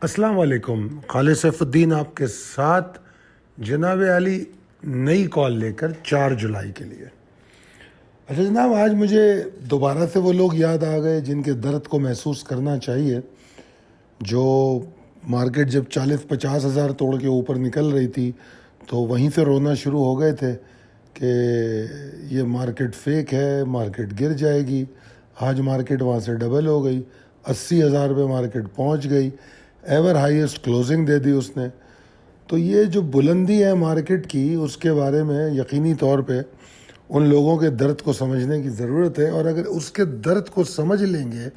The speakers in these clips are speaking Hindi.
अस्सलाम वालेकुम। खालिद सैफुद्दीन आपके साथ। जनाब अली नई कॉल लेकर 4 जुलाई के लिए। अच्छा जनाब, आज मुझे दोबारा से वो लोग याद आ गए जिनके दर्द को महसूस करना चाहिए, जो मार्केट जब 40-50 हज़ार तोड़ के ऊपर निकल रही थी तो वहीं से रोना शुरू हो गए थे कि ये मार्केट फेक है, मार्केट गिर जाएगी। आज मार्केट वहाँ से डबल हो गई, 80,000 पे मार्केट पहुँच गई, एवर हाईएस्ट क्लोजिंग दे दी उसने। तो ये जो बुलंदी है मार्केट की, उसके बारे में यकीनी तौर पे उन लोगों के दर्द को समझने की ज़रूरत है। और अगर उसके दर्द को समझ लेंगे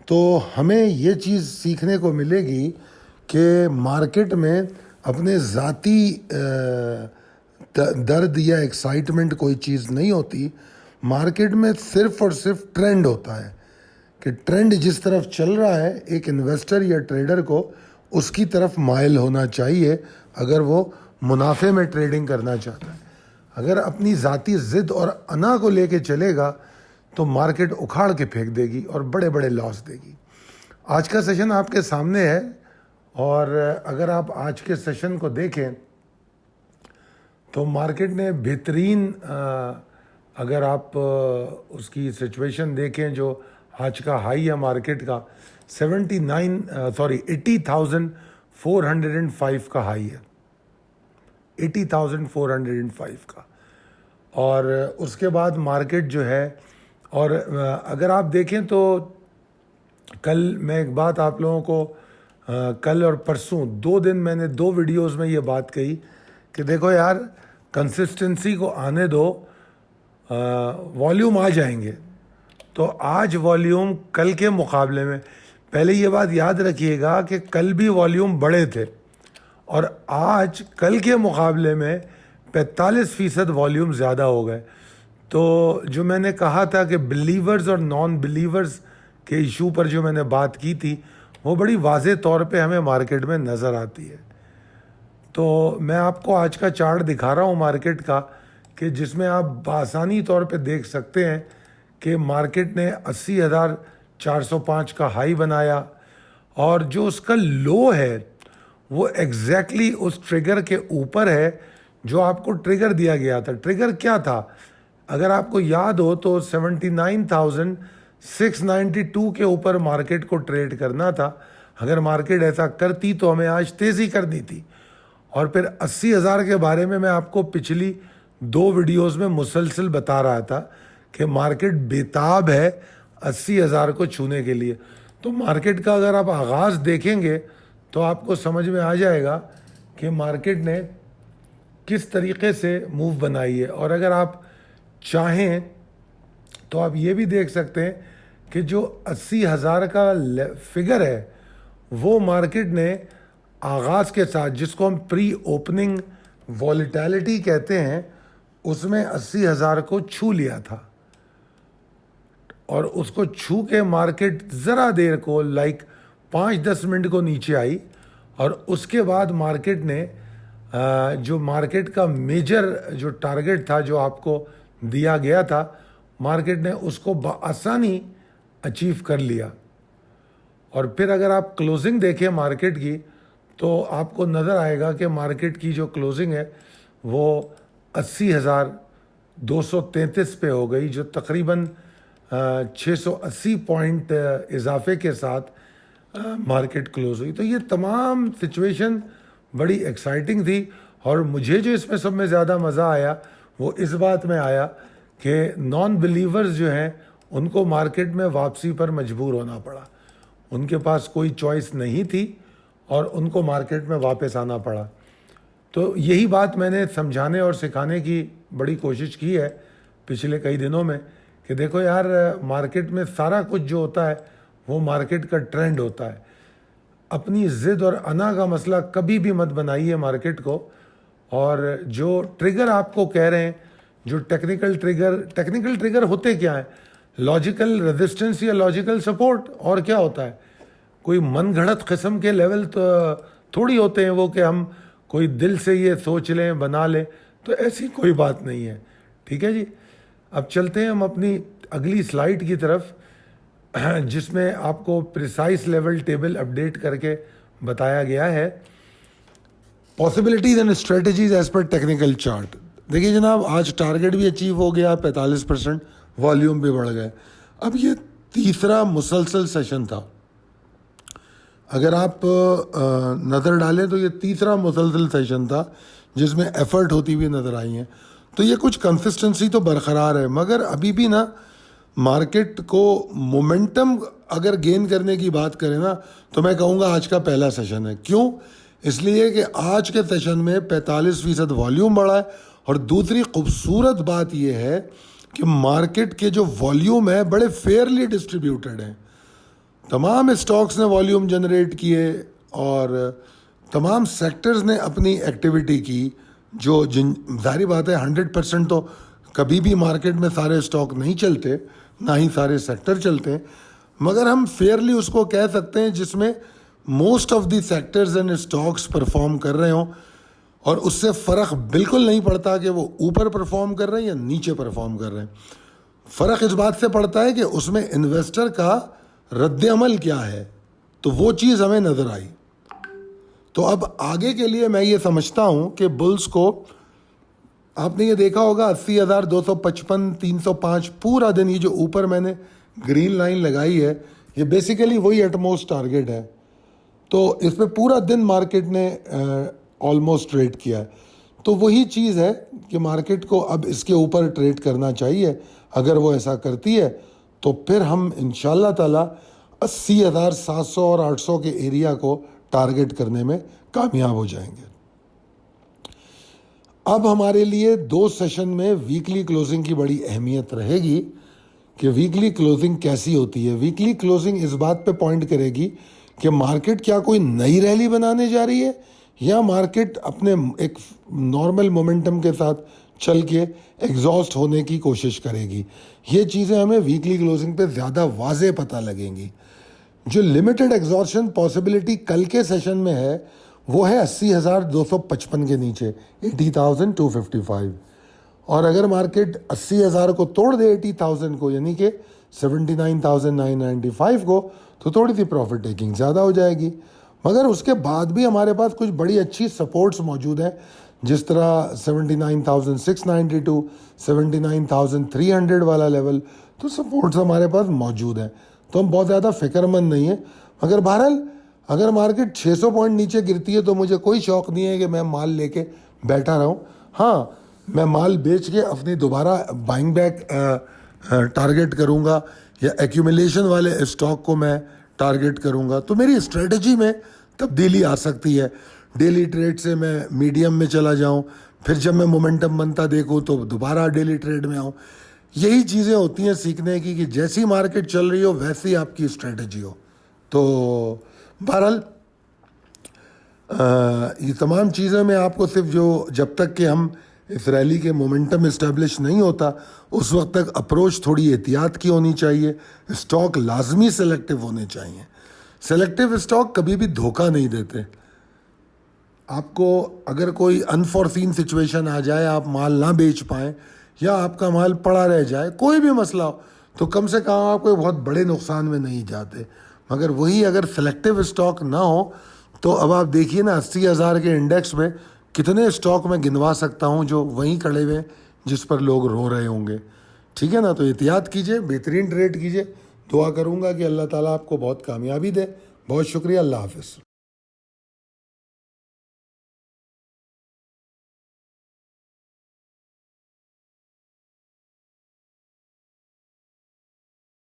तो हमें ये चीज़ सीखने को मिलेगी कि मार्केट में अपने ज़ाती दर्द या एक्साइटमेंट कोई चीज़ नहीं होती। मार्केट में सिर्फ़ और सिर्फ ट्रेंड होता है कि ट्रेंड जिस तरफ चल रहा है, एक इन्वेस्टर या ट्रेडर को उसकी तरफ माइल होना चाहिए अगर वो मुनाफे में ट्रेडिंग करना चाहता है। अगर अपनी ज़ाती ज़िद और अना को लेके चलेगा तो मार्केट उखाड़ के फेंक देगी और बड़े बड़े लॉस देगी। आज का सेशन आपके सामने है, और अगर आप आज के सेशन को देखें तो मार्केट ने बेहतरीन, अगर आप उसकी सिचुएशन देखें, जो आज का हाई है मार्केट का 80,405 का हाई है, 80,405 का। और उसके बाद मार्केट जो है, और अगर आप देखें तो कल मैं एक बात आप लोगों को, कल और परसों 2 दिन मैंने 2 वीडियोस में ये बात कही कि देखो यार, कंसिस्टेंसी को आने दो, वॉल्यूम आ जाएंगे। तो आज वॉल्यूम कल के मुकाबले में, पहले ये बात याद रखिएगा कि कल भी वॉल्यूम बड़े थे और आज कल के मुकाबले में 45% वॉल्यूम ज़्यादा हो गए। तो जो मैंने कहा था कि बिलीवर्स और नॉन बिलीवर्स के इशू पर जो मैंने बात की थी, वो बड़ी वाज़े तौर पे हमें मार्केट में नज़र आती है। तो मैं आपको आज का चार्ट दिखा रहा हूँ मार्केट का, कि जिसमें आप बासानी तौर पे देख सकते हैं कि मार्केट ने 80,405 का हाई बनाया, और जो उसका लो है वो एग्जैक्टली उस ट्रिगर के ऊपर है जो आपको ट्रिगर दिया गया था। ट्रिगर क्या था, अगर आपको याद हो तो 79,692 के ऊपर मार्केट को ट्रेड करना था। अगर मार्केट ऐसा करती तो हमें आज तेज़ी करनी थी। और फिर 80,000 के बारे में मैं आपको पिछली 2 वीडियोस में मुसलसल बता रहा था कि मार्केट बेताब है 80,000 को छूने के लिए। तो मार्केट का अगर आप आगाज़ देखेंगे तो आपको समझ में आ जाएगा कि मार्केट ने किस तरीके से मूव बनाई है। और अगर आप चाहें तो आप ये भी देख सकते हैं कि जो 80,000 का फिगर है, वो मार्केट ने आगाज़ के साथ, जिसको हम प्री ओपनिंग वॉलेटिलिटी कहते हैं, उसमें 80,000 को छू लिया था। और उसको छू के मार्केट ज़रा देर को 5-10 मिनट को नीचे आई, और उसके बाद मार्केट ने जो मार्केट का मेजर जो टारगेट था जो आपको दिया गया था, मार्केट ने उसको बआसानी अचीव कर लिया। और फिर अगर आप क्लोजिंग देखें मार्केट की तो आपको नज़र आएगा कि मार्केट की जो क्लोजिंग है वो 80,233 पे हो गई, जो तकरीबन 680 पॉइंट इजाफे के साथ मार्केट क्लोज हुई। तो ये तमाम सिचुएशन बड़ी एक्साइटिंग थी। और मुझे जो इसमें सब में ज़्यादा मज़ा आया वो इस बात में आया कि नॉन बिलीवर्स जो हैं उनको मार्केट में वापसी पर मजबूर होना पड़ा। उनके पास कोई चॉइस नहीं थी और उनको मार्केट में वापस आना पड़ा। तो यही बात मैंने समझाने और सिखाने की बड़ी कोशिश की है पिछले कई दिनों में कि देखो यार, मार्केट में सारा कुछ जो होता है वो मार्केट का ट्रेंड होता है। अपनी ज़िद और अना का मसला कभी भी मत बनाइए मार्केट को। और जो ट्रिगर आपको कह रहे हैं, जो टेक्निकल ट्रिगर होते क्या हैं? लॉजिकल रेजिस्टेंस या लॉजिकल सपोर्ट, और क्या होता है? कोई मन घड़त किस्म के लेवल तो थोड़ी होते हैं वो कि हम कोई दिल से ये सोच लें, बना लें। तो ऐसी कोई बात नहीं है। ठीक है जी, अब चलते हैं हम अपनी अगली स्लाइड की तरफ, जिसमें आपको प्रिसाइस लेवल टेबल अपडेट करके बताया गया है। Possibilities and strategies as per technical chart. देखिए जनाब, आज टारगेट भी अचीव हो गया, 45% वॉल्यूम भी बढ़ गए। अब ये तीसरा मुसलसल सेशन था। अगर आप नज़र डालें तो ये तीसरा मुसलसल सेशन था जिसमें एफर्ट होती हुई नज़र आई हैं। तो ये कुछ कंसिस्टेंसी तो बरकरार है, मगर अभी भी ना मार्केट को मोमेंटम अगर गेन करने की बात करें ना, तो मैं कहूँगा आज का पहला सेशन है। क्यों? इसलिए कि आज के सेशन में 45% वॉल्यूम बढ़ा है, और दूसरी खूबसूरत बात यह है कि मार्केट के जो वॉल्यूम है बड़े फेयरली डिस्ट्रीब्यूटेड हैं। तमाम स्टॉक्स ने वॉल्यूम जनरेट किए और तमाम सेक्टर्स ने अपनी एक्टिविटी की। जो जाहिर बात है 100% तो कभी भी मार्केट में सारे स्टॉक नहीं चलते, ना ही सारे सेक्टर चलते हैं, मगर हम फेयरली उसको कह सकते हैं जिसमें most of the sectors and stocks perform कर रहे हों, और उससे फ़र्क बिल्कुल नहीं पड़ता कि वो ऊपर परफॉर्म कर रहे हैं या नीचे परफॉर्म कर रहे हैं। फ़र्क इस बात से पड़ता है कि उसमें इन्वेस्टर का रद्द अमल क्या है, तो वो चीज़ हमें नज़र आई। तो अब आगे के लिए मैं ये समझता हूँ कि बुल्स को, आपने ये देखा होगा 80,255, 305 पूरा दिन, ये जो ऊपर मैंने ग्रीन लाइन लगाई है ये बेसिकली वही एटमोस्ट टारगेट है। तो इस पर पूरा दिन मार्केट ने ऑलमोस्ट ट्रेड किया है। तो वही चीज़ है कि मार्केट को अब इसके ऊपर ट्रेड करना चाहिए। अगर वो ऐसा करती है तो फिर हम इंशाल्लाह ताला 80,700 और 800 के एरिया को टारगेट करने में कामयाब हो जाएंगे। अब हमारे लिए 2 सेशन में वीकली क्लोजिंग की बड़ी अहमियत रहेगी कि वीकली क्लोजिंग कैसी होती है। वीकली क्लोजिंग इस बात पे पॉइंट करेगी कि मार्केट क्या कोई नई रैली बनाने जा रही है या मार्केट अपने एक नॉर्मल मोमेंटम के साथ चल के एग्जॉस्ट होने की कोशिश करेगी। ये चीज़ें हमें वीकली क्लोजिंग पे ज़्यादा वाज़े पता लगेंगी। जो लिमिटेड एग्जॉर्शन पॉसिबिलिटी कल के सेशन में है वो है 80,255 के नीचे, 80,255। और अगर मार्केट 80,000 को तोड़ दे 80,000 को, यानी कि 79,995 को, तो थोड़ी सी प्रॉफिट टेकिंग ज़्यादा हो जाएगी। मगर उसके बाद भी हमारे पास कुछ बड़ी अच्छी सपोर्ट्स मौजूद हैं, जिस तरह 79,692, 79,300 वाला लेवल, तो सपोर्ट्स हमारे पास मौजूद हैं। तो हम बहुत ज़्यादा फिक्रमंद नहीं है। मगर बहरहाल अगर मार्केट 600 पॉइंट नीचे गिरती है तो मुझे कोई शौक़ नहीं है कि मैं माल लेके बैठा रहूं। हाँ, मैं माल बेच के अपनी दोबारा बाइंग बैक टारगेट करूंगा, या एक्यूमुलेशन वाले स्टॉक को मैं टारगेट करूंगा। तो मेरी स्ट्रेटजी में तब्दीली आ सकती है। डेली ट्रेड से मैं मीडियम में चला जाऊं, फिर जब मैं मोमेंटम बनता देखूं तो दोबारा डेली ट्रेड में आऊं। यही चीज़ें होती हैं सीखने की, कि जैसी मार्केट चल रही हो वैसी आपकी स्ट्रेटजी हो। तो बहरहाल ये तमाम चीज़ें मैं आपको सिर्फ जब तक कि हम इस रैली के मोमेंटम इस्टेब्लिश नहीं होता उस वक्त तक अप्रोच थोड़ी एहतियात की होनी चाहिए। स्टॉक लाजमी सेलेक्टिव होने चाहिए। सेलेक्टिव स्टॉक कभी भी धोखा नहीं देते। आपको अगर कोई अनफॉर्सीन सिचुएशन आ जाए, आप माल ना बेच पाएँ या आपका माल पड़ा रह जाए, कोई भी मसला हो, तो कम से कम आप कोई बहुत बड़े नुकसान में नहीं जाते। मगर वही अगर सेलेक्टिव स्टॉक ना हो तो अब आप देखिए ना 80,000 के इंडेक्स में कितने स्टॉक मैं गिनवा सकता हूँ जो वहीं खड़े हुए जिस पर लोग रो रहे होंगे। ठीक है ना? तो एहतियात कीजिए, बेहतरीन ट्रेड कीजिए। दुआ करूँगा कि अल्लाह ताला आपको बहुत कामयाबी दे। बहुत शुक्रिया। अल्लाह हाफ़िज़।